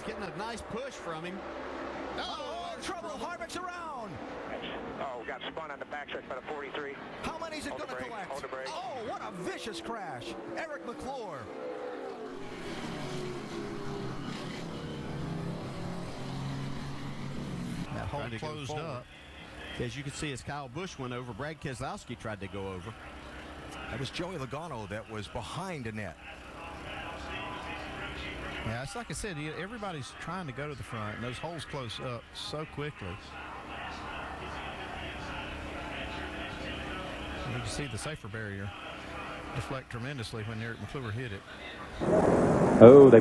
getting a nice push from him. Oh, trouble. Harvick's around. Oh, got spun on the backstretch by the 43. How many's it going to collect? Hold the brake. Oh, what a vicious crash. Eric McClure. That hole closed up. As you can see, as Kyle Busch went over, Brad Keselowski tried to go over. That was Joey Logano that was behind Annette. Yeah, it's like I said, everybody's trying to go to the front, and those holes close up so quickly. You can see the safer barrier deflect tremendously when Eric McClure hit it. Oh, they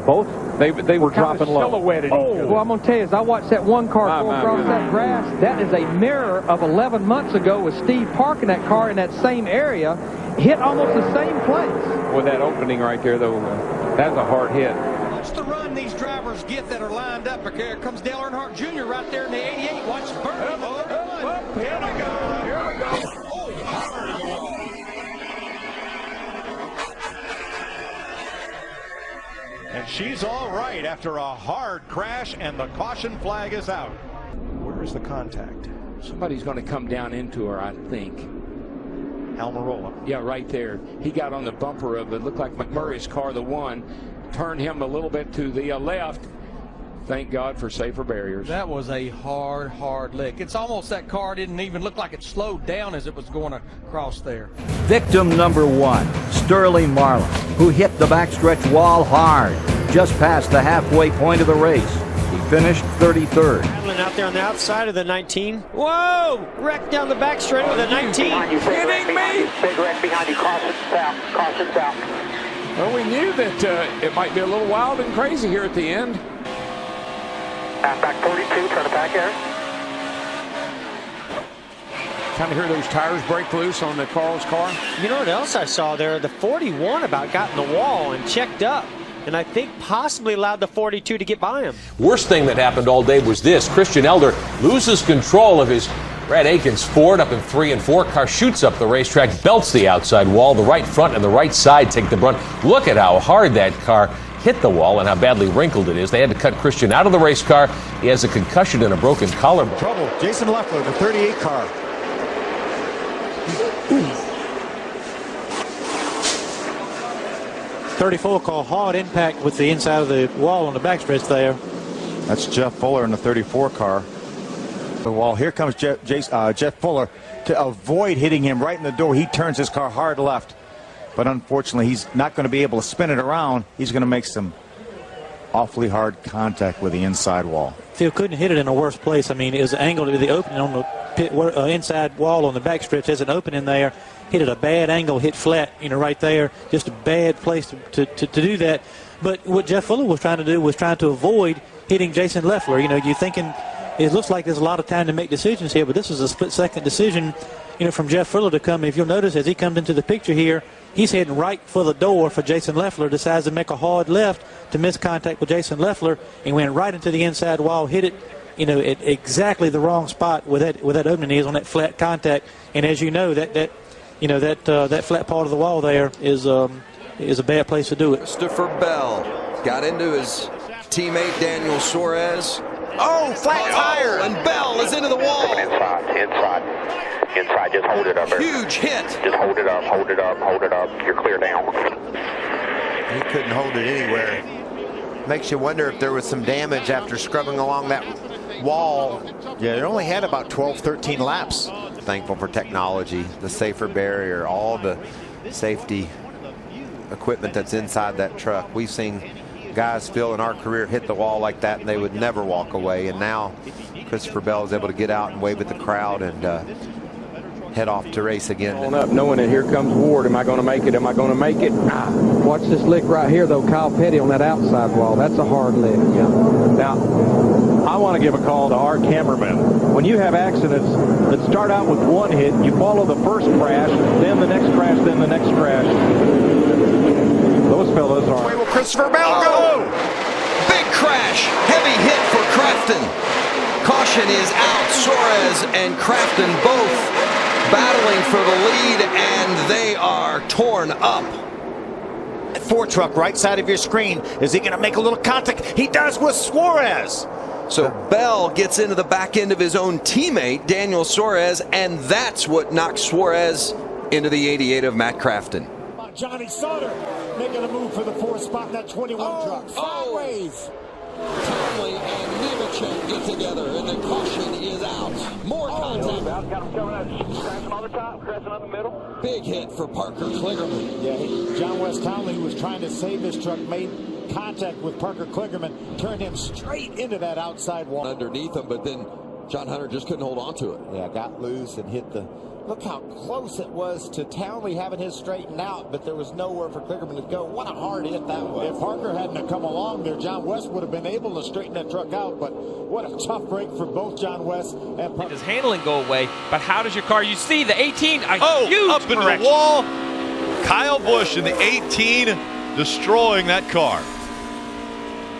were dropping low. Oh, well, I'm going to tell you, as I watched that one car go across that grass, that is a mirror of 11 months ago with Steve parking that car in that same area, hit almost the same place. With that opening right there, though, that's a hard hit. Watch the run these drivers get that are lined up. Here comes Dale Earnhardt Jr. right there in the 88. Watch Bernie. Here we go. Here we go. And she's all right after a hard crash, and the caution flag is out. Where's the contact? Somebody's going to come down into her, I think. Almirola. Yeah, right there. He got on the bumper of it. Looked like McMurray's car, the one. Turned him a little bit to the left. Thank God for safer barriers. That was a hard lick. It's almost that car didn't even look like it slowed down as it was going across there. Victim number 1, Sterling Marlin, who hit the backstretch wall hard, just past the halfway point of the race. He finished 33rd. Out there on the outside of the 19. Whoa! Wrecked down the backstretch with a 19. Kidding me? Big wreck behind you. Caution south. Caution south. Well, we knew that it might be a little wild and crazy here at the end. Back 42, turn it back here. Kind of hear those tires break loose on the Carl's car. You know what else I saw there? The 41 about got in the wall and checked up. And I think possibly allowed the 42 to get by him. Worst thing that happened all day was this. Christian Elder loses control of his Brad Aiken's Ford up in 3 and 4. Car shoots up the racetrack, belts the outside wall. The right front and the right side take the brunt. Look at how hard that car hit the wall and how badly wrinkled it is. They had to cut Christian out of the race car. He has a concussion and a broken collarbone. Trouble. Jason Leffler, the 38 car. .34 call hard impact with the inside of the wall on the backstretch there. That's Jeff Fuller in the 34 car. The wall. Here comes Jeff Fuller to avoid hitting him right in the door. He turns his car hard left. But unfortunately, he's not going to be able to spin it around. He's going to make some awfully hard contact with the inside wall. Phil couldn't hit it in a worse place. I mean, it was angled to the opening on the pit, inside wall on the backstretch. There's an opening there. Hit at a bad angle, hit flat, right there. Just a bad place to do that. But what Jeff Fuller was trying to do was trying to avoid hitting Jason Leffler. You're thinking it looks like there's a lot of time to make decisions here, but this is a split-second decision, from Jeff Fuller to come. If you'll notice, as he comes into the picture here, he's heading right for the door for Jason Leffler, decides to make a hard left to miss contact with Jason Leffler, and went right into the inside wall, hit it, at exactly the wrong spot where that opening is on that flat contact. And as you know, that flat part of the wall there is a bad place to do it. Christopher Bell got into his teammate Daniel Suarez. Oh, flat tire! And Bell is into the wall. Inside, just hold it up. Huge hit. Just hold it up. You're clear down. He couldn't hold it anywhere. Makes you wonder if there was some damage after scrubbing along that wall. Yeah, it only had about 12, 13 laps. Thankful for technology, the safer barrier, all the safety equipment that's inside that truck. We've seen guys, Phil, in our career hit the wall like that and they would never walk away. And now Christopher Bell is able to get out and wave at the crowd and head off to race again. On up, knowing that here comes Ward. Am I going to make it? Am I going to make it? Watch this lick right here, though. Kyle Petty on that outside wall. That's a hard lick. Yeah. Now, I want to give a call to our cameraman. When you have accidents that start out with one hit, you follow the first crash, then the next crash, then the next crash. Those fellas are... Where will Christopher Bell go? Big crash. Heavy hit for Crafton. Caution is out. Suarez and Crafton both battling for the lead, and they are torn up. Ford truck right side of your screen. Is he going to make a little contact? He does with Suarez. So Bell gets into the back end of his own teammate, Daniel Suarez, and that's what knocks Suarez into the 88 of Matt Crafton. Johnny Sauter making a move for the 4th spot in that 21 truck. Sideways. Townley and Nemechek get together, and the caution is out. More contact. Got him coming out, crashing on the top, crashing on the middle. Big hit for Parker Kligerman. Yeah, John West Townley, who was trying to save his truck, made contact with Parker Kligerman, turned him straight into that outside wall. Underneath him, but then John Hunter just couldn't hold on to it. Yeah, got loose and hit the... Look how close it was to Townley having his straightened out, but there was nowhere for Kligerman to go. What a hard hit that was. If Parker hadn't come along there, John West would have been able to straighten that truck out, but what a tough break for both John West and Parker. His handling go away, but how does your car, you see the 18, huge up into the wall. Kyle Busch in the 18 destroying that car.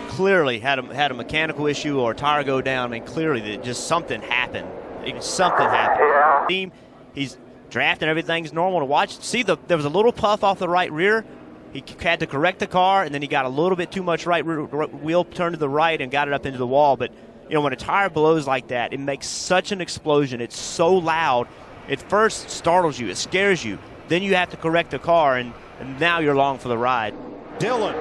Clearly had a mechanical issue or a tire go down. I mean, clearly just something happened. Something happened. He's drafting, everything's normal to watch. See, there was a little puff off the right rear. He had to correct the car, and then he got a little bit too much right rear wheel turned to the right and got it up into the wall. But, you know, when a tire blows like that, it makes such an explosion. It's so loud. It first startles you. It scares you. Then you have to correct the car, and now you're along for the ride. Dillon.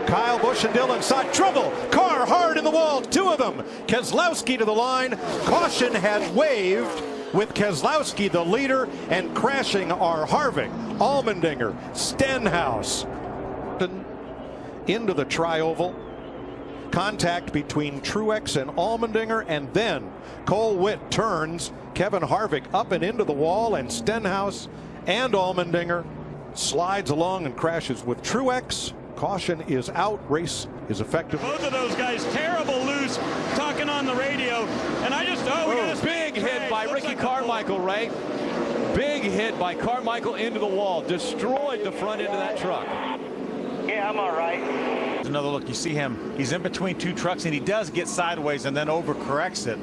Kyle Busch and Dillon saw trouble. Car hard in the wall. 2 of them. Keselowski to the line. Caution has waved, with Keselowski the leader, and crashing are Harvick, Allmendinger, Stenhouse. Into the tri-oval. Contact between Truex and Allmendinger, and then Cole Witt turns Kevin Harvick up and into the wall, and Stenhouse and Allmendinger slides along and crashes with Truex. Caution is out. Race is effective. Both of those guys terrible loose, talking on the radio, and I just we got a big hit by Ricky Carmichael, Ray. Big hit by Carmichael into the wall, destroyed the front end of that truck. Yeah, I'm all right. Another look. You see him. He's in between 2 trucks, and he does get sideways and then overcorrects it.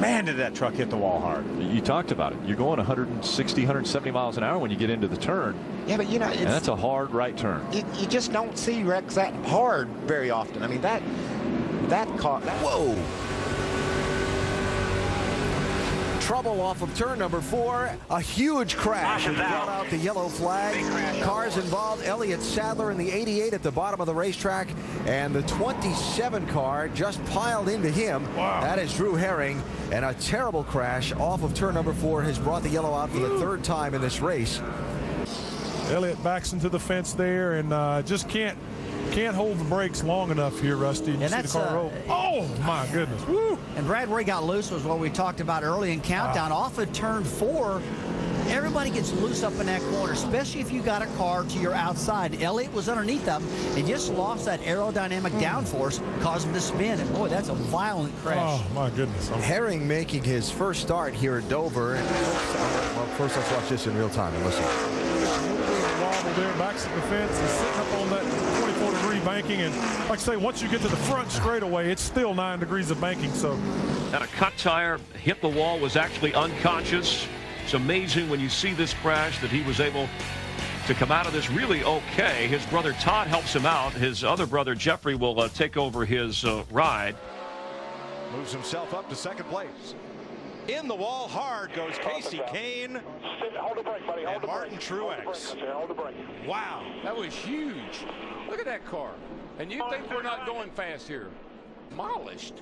Man, did that truck hit the wall hard. You talked about it. You're going 160, 170 miles an hour when you get into the turn. Yeah, but you know, and that's a hard right turn. You just don't see wrecks that hard very often. I mean, that car. Whoa! Trouble off of turn number 4. A huge crash has brought out the yellow flag. Cars involved. Elliott Sadler in the 88 at the bottom of the racetrack, and the 27 car just piled into him. Wow. That is Drew Herring, and a terrible crash off of turn number 4 has brought the yellow out for the 3rd time in this race. Elliott backs into the fence there and just can't hold the brakes long enough here, Rusty. And you see the car roll. Oh, my goodness. Woo. And Brad, where he got loose was what we talked about early in countdown. Off of turn 4, everybody gets loose up in that corner, especially if you got a car to your outside. Elliott was underneath them and just lost that aerodynamic downforce, caused him to spin. And, boy, that's a violent crash. Oh, my goodness. Herring making his first start here at Dover. Well, first let's watch this in real time and listen. Wobble there, backs at the fence, and sitting up on that 24-degree banking. And like I say, once you get to the front straightaway, it's still 9 degrees of banking. So, and a cut tire hit the wall, was actually unconscious. It's amazing when you see this crash that he was able to come out of this really okay. His brother Todd helps him out. His other brother Jeffrey will take over his ride. Moves himself up to 2nd place. In the wall hard goes Casey Kane. Hold the brake, buddy. Hold and the Martin brake. Truex. Hold the brake. Wow, that was huge. Look at that car. And you think we're not going fast here? Demolished.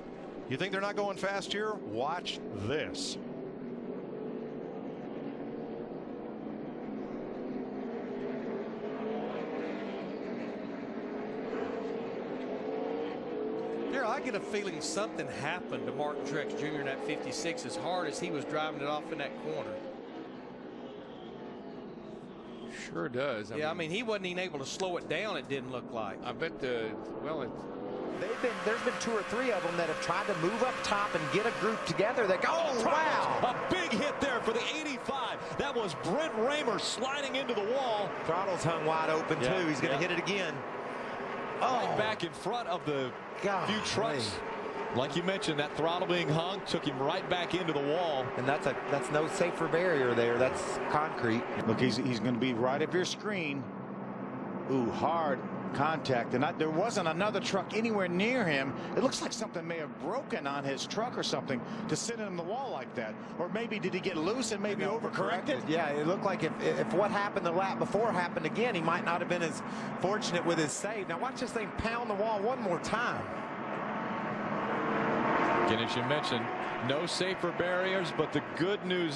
You think they're not going fast here? Watch this. I get a feeling something happened to Martin Truex Jr. in that 56 as hard as he was driving it off in that corner. Sure does. I mean, he wasn't even able to slow it down, it didn't look like. I bet there's been 2 or 3 of them that have tried to move up top and get a group together. They go, oh, wow. A big hit there for the 85. That was Brent Raymer sliding into the wall. Throttle's hung wide open, too. He's going to hit it again. Right back in front of the few trucks. Like you mentioned, that throttle being hung took him right back into the wall. And that's no safer barrier there. That's concrete. Look, he's going to be right up your screen. Ooh, hard contact. And there wasn't another truck anywhere near him. It looks like something may have broken on his truck or something to sit in the wall like that. Or maybe did he get loose and maybe overcorrected? Yeah, it looked like if what happened the lap before happened again, he might not have been as fortunate with his save. Now watch this thing pound the wall one more time. Again, as you mentioned, no safer barriers, but the good news